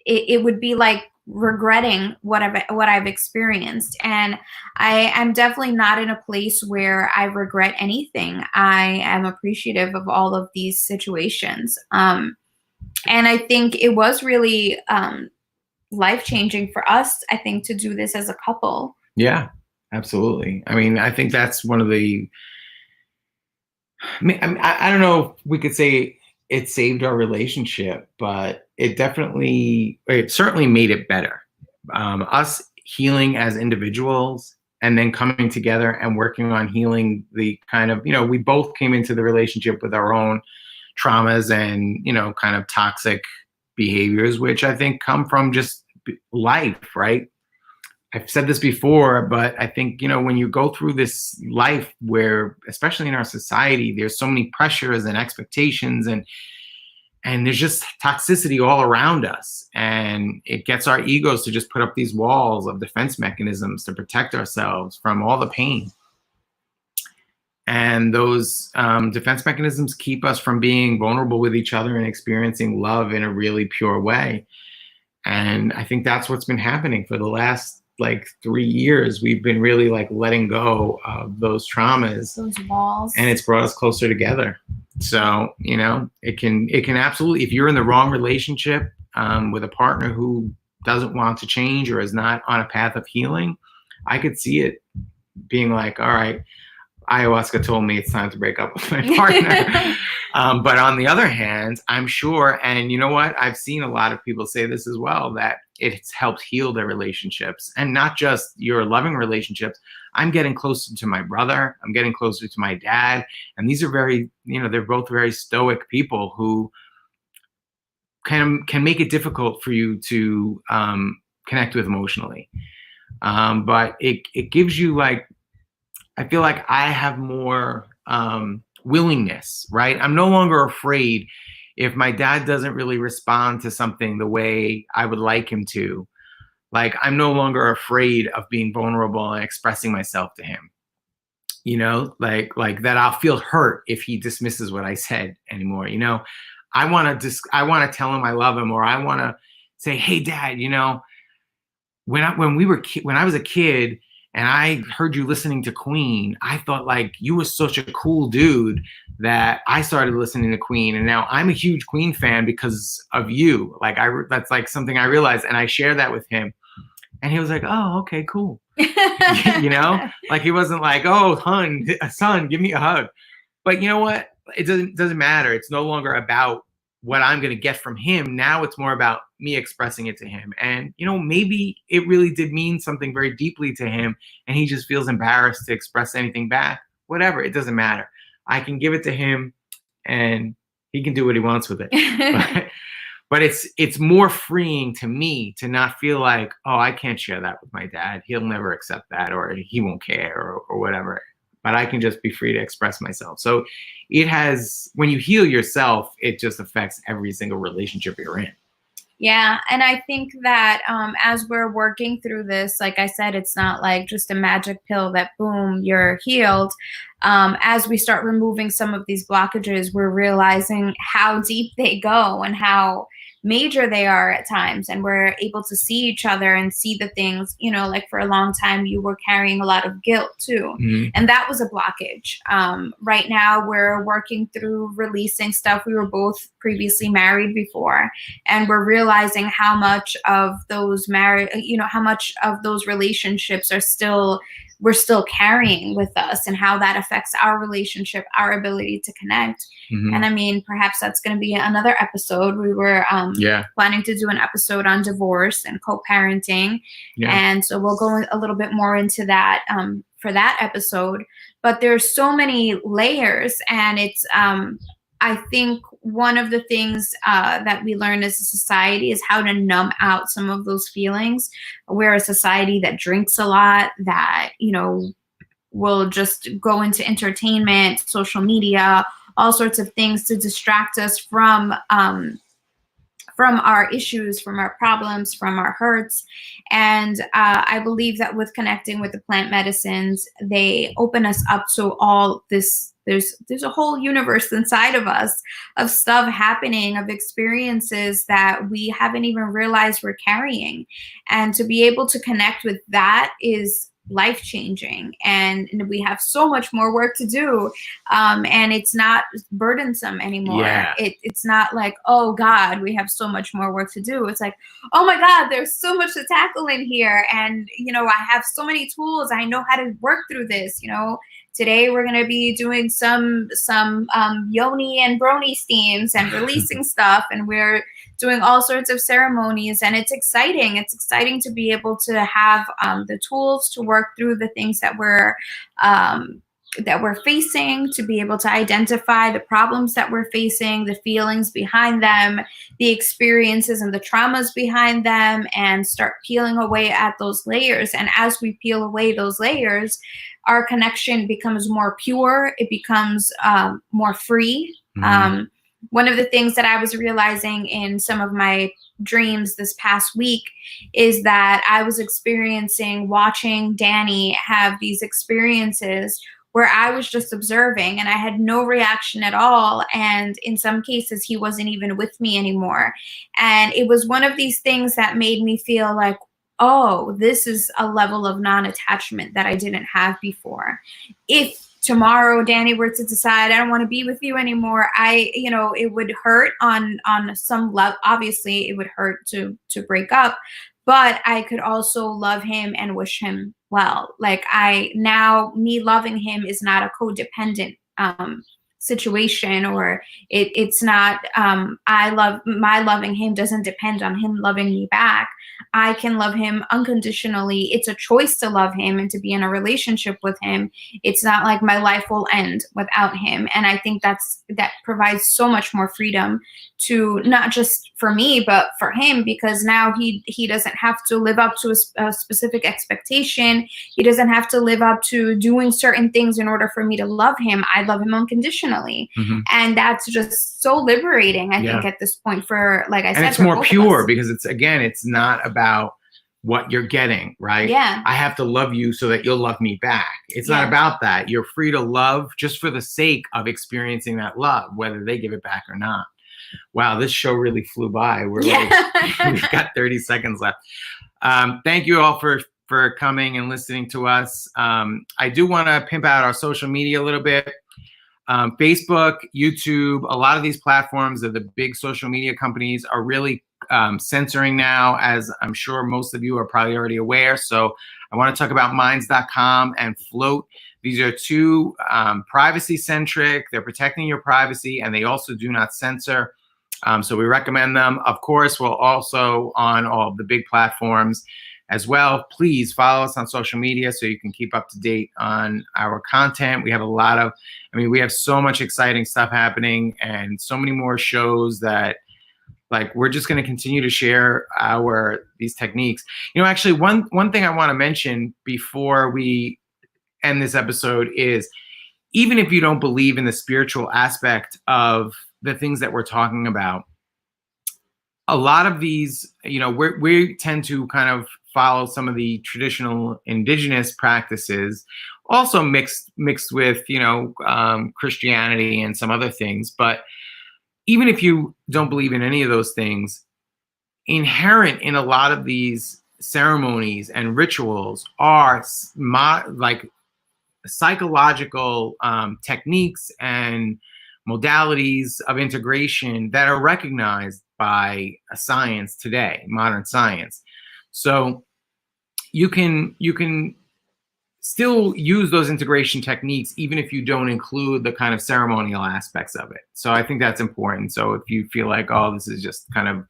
it would be like regretting what I've experienced. And I'm definitely not in a place where I regret anything. I am appreciative of all of these situations. And I think it was really life-changing for us, I think, to do this as a couple. Yeah, absolutely. I mean, I think that's one of the, I don't know if we could say it saved our relationship, but it certainly made it better. Us healing as individuals and then coming together and working on healing the kind of, you know, we both came into the relationship with our own traumas and, you know, kind of toxic behaviors, which I think come from just life, right? I've said this before, but I think, you know, when you go through this life where, especially in our society, there's so many pressures and expectations, and there's just toxicity all around us, and it gets our egos to just put up these walls of defense mechanisms to protect ourselves from all the pain. And those defense mechanisms keep us from being vulnerable with each other and experiencing love in a really pure way. And I think that's what's been happening for the last like 3 years. We've been really like letting go of those traumas, those walls, and it's brought us closer together. So, you know, it can absolutely, if you're in the wrong relationship with a partner who doesn't want to change or is not on a path of healing, I could see it being like, all right, ayahuasca told me it's time to break up with my partner. But on the other hand, I'm sure, and you know what, I've seen a lot of people say this as well, that it's helped heal their relationships, and not just your loving relationships. I'm getting closer to my brother. I'm getting closer to my dad. And these are very, you know, they're both very stoic people who can make it difficult for you to connect with emotionally. But it gives you like, I feel like I have more willingness, right? I'm no longer afraid if my dad doesn't really respond to something the way I would like him to. Like, I'm no longer afraid of being vulnerable and expressing myself to him. you know, like that I'll feel hurt if he dismisses what I said anymore. You know, I want to tell him I love him, or I want to say, hey, Dad, you know, when I was a kid and I heard you listening to Queen, I thought like you were such a cool dude that I started listening to Queen, and now I'm a huge Queen fan because of you. Like that's like something I realized, and I share that with him, and he was like, oh, okay, cool. You know, like he wasn't like, oh, son, give me a hug. But you know what? It doesn't matter. It's no longer about what I'm going to get from him. Now it's more about me expressing it to him. And, you know, maybe it really did mean something very deeply to him, and he just feels embarrassed to express anything back. Whatever. It doesn't matter. I can give it to him and he can do what he wants with it. But it's more freeing to me to not feel like, oh, I can't share that with my dad. He'll never accept that, or he won't care, or whatever. But I can just be free to express myself. So when you heal yourself, it just affects every single relationship you're in. Yeah. And I think that as we're working through this, like I said, it's not like just a magic pill that boom, you're healed. As we start removing some of these blockages, we're realizing how deep they go and how major they are at times, and we're able to see each other and see the things, you know, like for a long time you were carrying a lot of guilt too. Mm-hmm. And that was a blockage. Right now we're working through releasing stuff. We were both previously married before, and we're realizing how much of those how much of those relationships we're still carrying with us, and how that affects our relationship, our ability to connect. Mm-hmm. And I mean, perhaps that's going to be another episode. We were planning to do an episode on divorce and co-parenting. Yeah. And so we'll go a little bit more into that for that episode. But there's so many layers, and it's I think one of the things that we learn as a society is how to numb out some of those feelings. We're a society that drinks a lot, that, you know, will just go into entertainment, social media, all sorts of things to distract us from our issues, from our problems, from our hurts. And I believe that with connecting with the plant medicines, they open us up to all this. There's a whole universe inside of us of stuff happening, of experiences that we haven't even realized we're carrying. And to be able to connect with that is life-changing, and we have so much more work to do, and it's not burdensome anymore. Yeah. It's not like, oh God, we have so much more work to do. It's like, oh my God, there's so much to tackle in here, and you know, I have so many tools. I know how to work through this. You know, today we're going to be doing some yoni and brony steams and releasing stuff, and we're doing all sorts of ceremonies, and it's exciting. It's exciting to be able to have the tools to work through the things that we're facing, to be able to identify the problems that we're facing, the feelings behind them, the experiences and the traumas behind them, and start peeling away at those layers. And as we peel away those layers, our connection becomes more pure. It becomes more free. Mm-hmm. One of the things that I was realizing in some of my dreams this past week is that I was watching Danny have these experiences where I was just observing and I had no reaction at all. And in some cases, he wasn't even with me anymore. And it was one of these things that made me feel like, oh, this is a level of non-attachment that I didn't have before. If tomorrow Danny were to decide, I don't want to be with you anymore, it would hurt on some level. Obviously, it would hurt to break up, but I could also love him and wish him well. Like me loving him is not a codependent situation, or it's not my loving him doesn't depend on him loving me back. I can love him unconditionally. It's a choice to love him and to be in a relationship with him. It's not like my life will end without him. And I think that provides so much more freedom to not just for me, but for him, because now he doesn't have to live up to a specific expectation. He doesn't have to live up to doing certain things in order for me to love him. I love him unconditionally. Mm-hmm. And that's just so liberating, I think, at this point, for, like I said, and it's more pure because it's not about what you're getting, right? Yeah. I have to love you so that you'll love me back. It's not about that. You're free to love just for the sake of experiencing that love, whether they give it back or not. Wow, this show really flew by. We've got 30 seconds left. Thank you all for coming and listening to us. I do want to pimp out our social media a little bit. Facebook, YouTube, a lot of these platforms of the big social media companies are really censoring now, as I'm sure most of you are probably already aware. So I want to talk about minds.com and Float. These are two privacy centric. They're protecting your privacy, and they also do not censor. So we recommend them. Of course, we're also on all of the big platforms as well. Please follow us on social media so you can keep up to date on our content. We have we have so much exciting stuff happening and so many more shows that we're just going to continue to share these techniques. Actually, one thing I want to mention before we end this episode is, even if you don't believe in the spiritual aspect of the things that we're talking about, a lot of these, we tend to kind of follow some of the traditional indigenous practices, also mixed with, Christianity and some other things. But even if you don't believe in any of those things, inherent in a lot of these ceremonies and rituals are psychological techniques and modalities of integration that are recognized by science today, modern science. So you can still use those integration techniques even if you don't include the kind of ceremonial aspects of it. So I think that's important. So if you feel like, oh, this is just kind of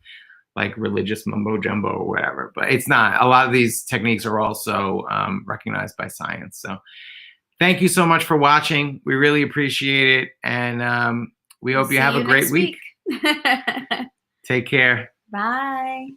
like religious mumbo jumbo or whatever, but it's not. A lot of these techniques are also recognized by science. So thank you so much for watching. We really appreciate it. And we hope you have a great week. Take care. Bye.